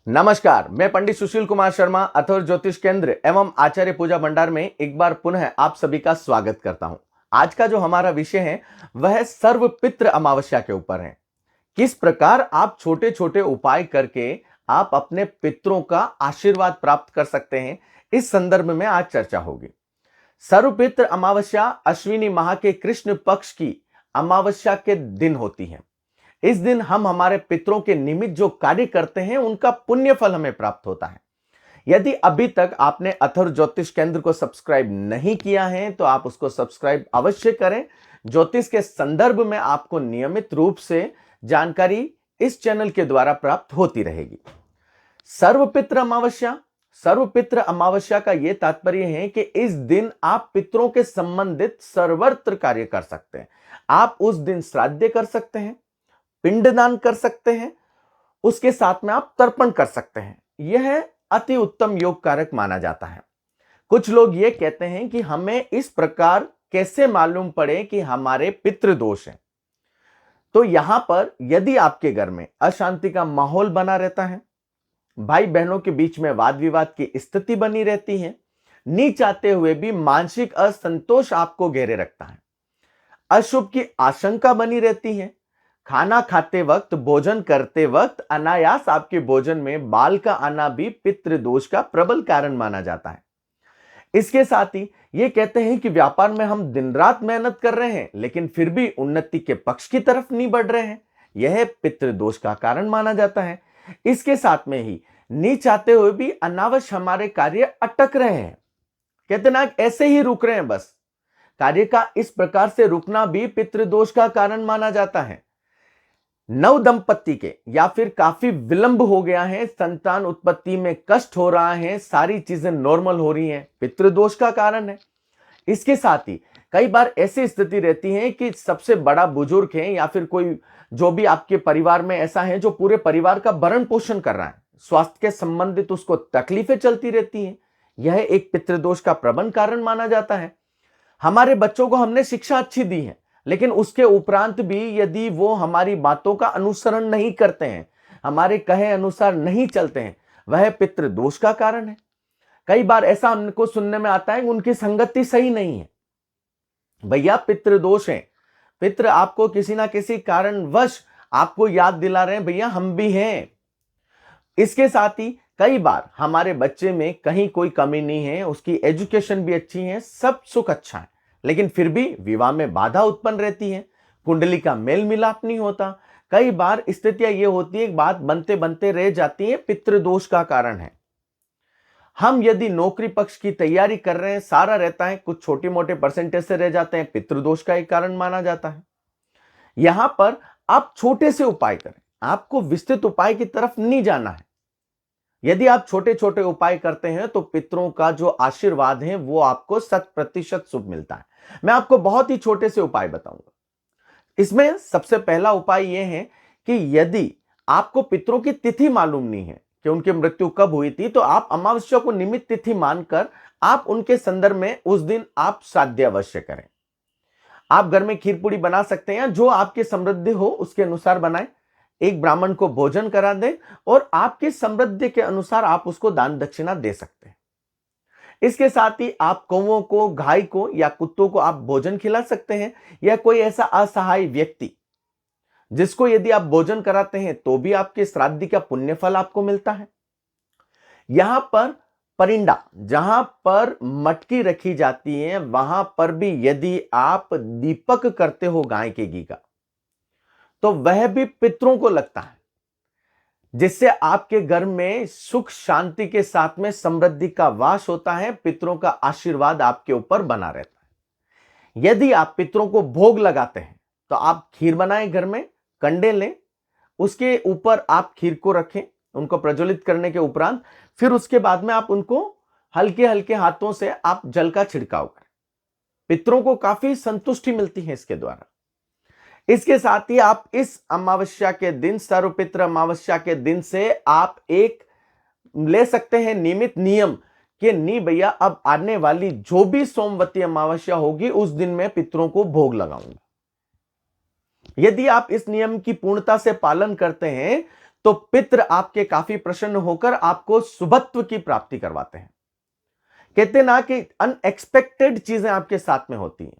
नमस्कार, मैं पंडित सुशील कुमार शर्मा अथर्व ज्योतिष केंद्र एवं आचार्य पूजा भंडार में एक बार पुनः आप सभी का स्वागत करता हूं। आज का जो हमारा विषय है वह सर्वपित्र अमावस्या के ऊपर है। किस प्रकार आप छोटे छोटे उपाय करके आप अपने पितरों का आशीर्वाद प्राप्त कर सकते हैं, इस संदर्भ में आज चर्चा होगी। सर्वपित्र अमावस्या अश्विनी माह के कृष्ण पक्ष की अमावस्या के दिन होती है। इस दिन हम हमारे पितरों के निमित्त जो कार्य करते हैं उनका पुण्य फल हमें प्राप्त होता है। यदि अभी तक आपने अथर्व ज्योतिष केंद्र को सब्सक्राइब नहीं किया है तो आप उसको सब्सक्राइब अवश्य करें। ज्योतिष के संदर्भ में आपको नियमित रूप से जानकारी इस चैनल के द्वारा प्राप्त होती रहेगी। सर्वपित्र अमावस्या का यह तात्पर्य है कि इस दिन आप पितरों के संबंधित सर्वत्र कार्य कर सकते हैं। आप उस दिन श्राद्ध कर सकते हैं, पिंडदान कर सकते हैं, उसके साथ में आप तर्पण कर सकते हैं। यह अति उत्तम योग कारक माना जाता है। कुछ लोग यह कहते हैं कि हमें इस प्रकार कैसे मालूम पड़े कि हमारे पितृ दोष हैं। तो यहां पर यदि आपके घर में अशांति का माहौल बना रहता है, भाई बहनों के बीच में वाद विवाद की स्थिति बनी रहती है, नहीं चाहते हुए भी मानसिक असंतोष आपको घेरे रखता है, अशुभ की आशंका बनी रहती है, खाना खाते वक्त, भोजन करते वक्त अनायास आपके भोजन में बाल का आना भी पितृ दोष का प्रबल कारण माना जाता है। इसके साथ ही ये कहते हैं कि व्यापार में हम दिन रात मेहनत कर रहे हैं लेकिन फिर भी उन्नति के पक्ष की तरफ नहीं बढ़ रहे हैं, यह पितृ दोष का कारण माना जाता है। इसके साथ में ही नहीं चाहते हुए भी अनावश्य हमारे कार्य अटक रहे हैं, कहते ना ऐसे ही रुक रहे हैं, बस कार्य का इस प्रकार से रुकना भी पितृ दोष का कारण माना जाता है। नव दंपत्ति के या फिर काफी विलंब हो गया है, संतान उत्पत्ति में कष्ट हो रहा है, सारी चीजें नॉर्मल हो रही हैं, पितृदोष का कारण है। इसके साथ ही कई बार ऐसी स्थिति रहती है कि सबसे बड़ा बुजुर्ग है या फिर कोई जो भी आपके परिवार में ऐसा है जो पूरे परिवार का भरण पोषण कर रहा है, स्वास्थ्य के संबंधित उसको तकलीफें चलती रहती हैं, यह एक पितृदोष का प्रबल कारण माना जाता है। हमारे बच्चों को हमने शिक्षा अच्छी दी है लेकिन उसके उपरांत भी यदि वो हमारी बातों का अनुसरण नहीं करते हैं, हमारे कहे अनुसार नहीं चलते हैं, वह पितृ दोष का कारण है। कई बार ऐसा हमको सुनने में आता है कि उनकी संगति सही नहीं है। भैया पितृ दोष है, पितृ आपको किसी ना किसी कारणवश आपको याद दिला रहे हैं, भैया हम भी हैं। इसके साथ ही कई बार हमारे बच्चे में कहीं कोई कमी नहीं है, उसकी एजुकेशन भी अच्छी है, सब सुख अच्छा है, लेकिन फिर भी विवाह में बाधा उत्पन्न रहती है, कुंडली का मेल मिलाप नहीं होता। कई बार स्थितियां ये होती है, बात बनते बनते रह जाती है, पितृदोष का कारण है। हम यदि नौकरी पक्ष की तैयारी कर रहे हैं, सारा रहता है, कुछ छोटे मोटे परसेंटेज से रह जाते हैं, पितृदोष का एक कारण माना जाता है। यहां पर आप छोटे से उपाय करें, आपको विस्तृत उपाय की तरफ नहीं जाना है। यदि आप छोटे छोटे उपाय करते हैं तो पितरों का जो आशीर्वाद है वो आपको 100% शुभ मिलता है। मैं आपको बहुत ही छोटे से उपाय बताऊंगा। इसमें सबसे पहला उपाय यह है कि यदि आपको पितरों की तिथि मालूम नहीं है कि उनकी मृत्यु कब हुई थी, तो आप अमावस्या को निमित्त तिथि मानकर आप उनके संदर्भ में उस दिन आप श्राद्ध अवश्य करें। आप घर में खीर पूड़ी बना सकते हैं, जो आपकी समृद्धि हो उसके अनुसार बनाएं, एक ब्राह्मण को भोजन करा दें और आपकी समृद्धि के अनुसार आप उसको दान दक्षिणा दे सकते हैं। इसके साथ ही आप कौवों को, गाय को या कुत्तों को आप भोजन खिला सकते हैं, या कोई ऐसा असहाय व्यक्ति जिसको यदि आप भोजन कराते हैं तो भी आपके श्राद्ध का पुण्य फल आपको मिलता है। यहां पर परिंदा, जहां पर मटकी रखी जाती है, वहां पर भी यदि आप दीपक करते हो गाय के घी का, तो वह भी पितरों को लगता है, जिससे आपके घर में सुख शांति के साथ में समृद्धि का वास होता है, पितरों का आशीर्वाद आपके ऊपर बना रहता है। यदि आप पितरों को भोग लगाते हैं तो आप खीर बनाएं, घर में कंडे लें, उसके ऊपर आप खीर को रखें, उनको प्रज्वलित करने के उपरांत फिर उसके बाद में आप उनको हल्के हल्के हाथों से आप जल का छिड़काव करें। पितरों को काफी संतुष्टि मिलती है इसके द्वारा। इसके साथ ही आप इस अमावस्या के दिन, सर्वपित्र अमावस्या के दिन से आप एक ले सकते हैं नियमित नियम कि नहीं भैया, अब आने वाली जो भी सोमवती अमावस्या होगी उस दिन मैं पितरों को भोग लगाऊंगा। यदि आप इस नियम की पूर्णता से पालन करते हैं तो पितृ आपके काफी प्रसन्न होकर आपको शुभत्व की प्राप्ति करवाते हैं। कहते ना कि अनएक्सपेक्टेड चीजें आपके साथ में होती हैं।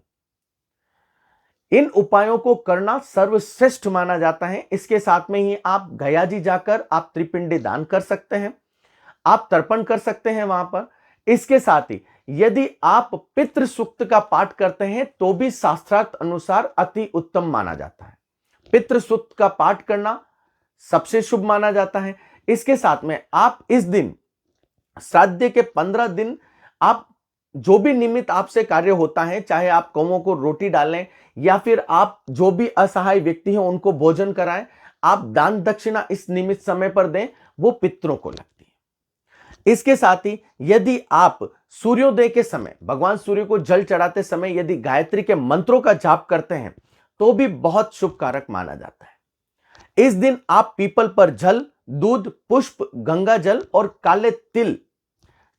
इन उपायों को करना सर्वश्रेष्ठ माना जाता है। इसके साथ में ही आप गया जी जाकर आप त्रिपिंडी दान कर सकते हैं, आप तर्पण कर सकते हैं वहां पर। इसके साथ ही यदि आप पितृ सूक्त का पाठ करते हैं तो भी शास्त्रार्थ अनुसार अति उत्तम माना जाता है। पितृ सूक्त का पाठ करना सबसे शुभ माना जाता है। इसके साथ में आप इस दिन श्राद्ध के 15 दिन आप जो भी निमित्त आपसे कार्य होता है, चाहे आप कौवों को रोटी डालें या फिर आप जो भी असहाय व्यक्ति हैं उनको भोजन कराएं, आप दान दक्षिणा इस निमित्त समय पर दें, वो पितरों को लगती है। इसके साथ ही यदि आप सूर्योदय के समय भगवान सूर्य को जल चढ़ाते समय यदि गायत्री के मंत्रों का जाप करते हैं तो भी बहुत शुभ कारक माना जाता है। इस दिन आप पीपल पर जल, दूध, पुष्प, गंगा जल और काले तिल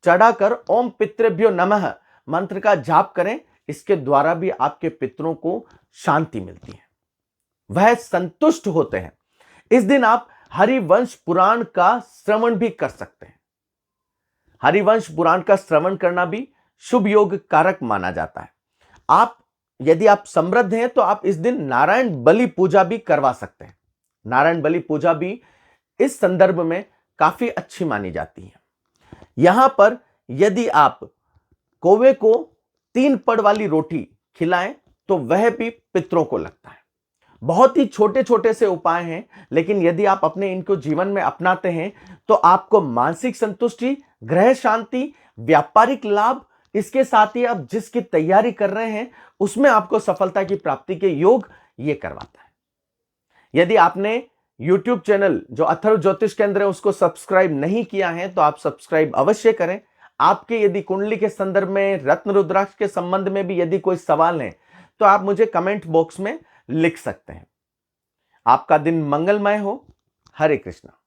चढ़ाकर ओम पितृभ्यो नमः मंत्र का जाप करें। इसके द्वारा भी आपके पितरों को शांति मिलती है, वह संतुष्ट होते हैं। इस दिन आप हरिवंश पुराण का श्रवण भी कर सकते हैं। हरिवंश पुराण का श्रवण करना भी शुभ योग कारक माना जाता है। आप यदि आप समृद्ध हैं तो आप इस दिन नारायण बलि पूजा भी करवा सकते हैं। नारायण बलि पूजा भी इस संदर्भ में काफी अच्छी मानी जाती है। यहां पर यदि आप कौवे को 3 पड़ वाली रोटी खिलाएं तो वह भी पितरों को लगता है। बहुत ही छोटे छोटे से उपाय हैं, लेकिन यदि आप अपने इनको जीवन में अपनाते हैं तो आपको मानसिक संतुष्टि, ग्रह शांति, व्यापारिक लाभ, इसके साथ ही आप जिसकी तैयारी कर रहे हैं उसमें आपको सफलता की प्राप्ति के योग ये करवाता है। यदि आपने YouTube चैनल जो अथर्व ज्योतिष केंद्र है उसको सब्सक्राइब नहीं किया है तो आप सब्सक्राइब अवश्य करें। आपके यदि कुंडली के संदर्भ में, रत्न रुद्राक्ष के संबंध में भी यदि कोई सवाल है तो आप मुझे कमेंट बॉक्स में लिख सकते हैं। आपका दिन मंगलमय हो। हरे कृष्णा।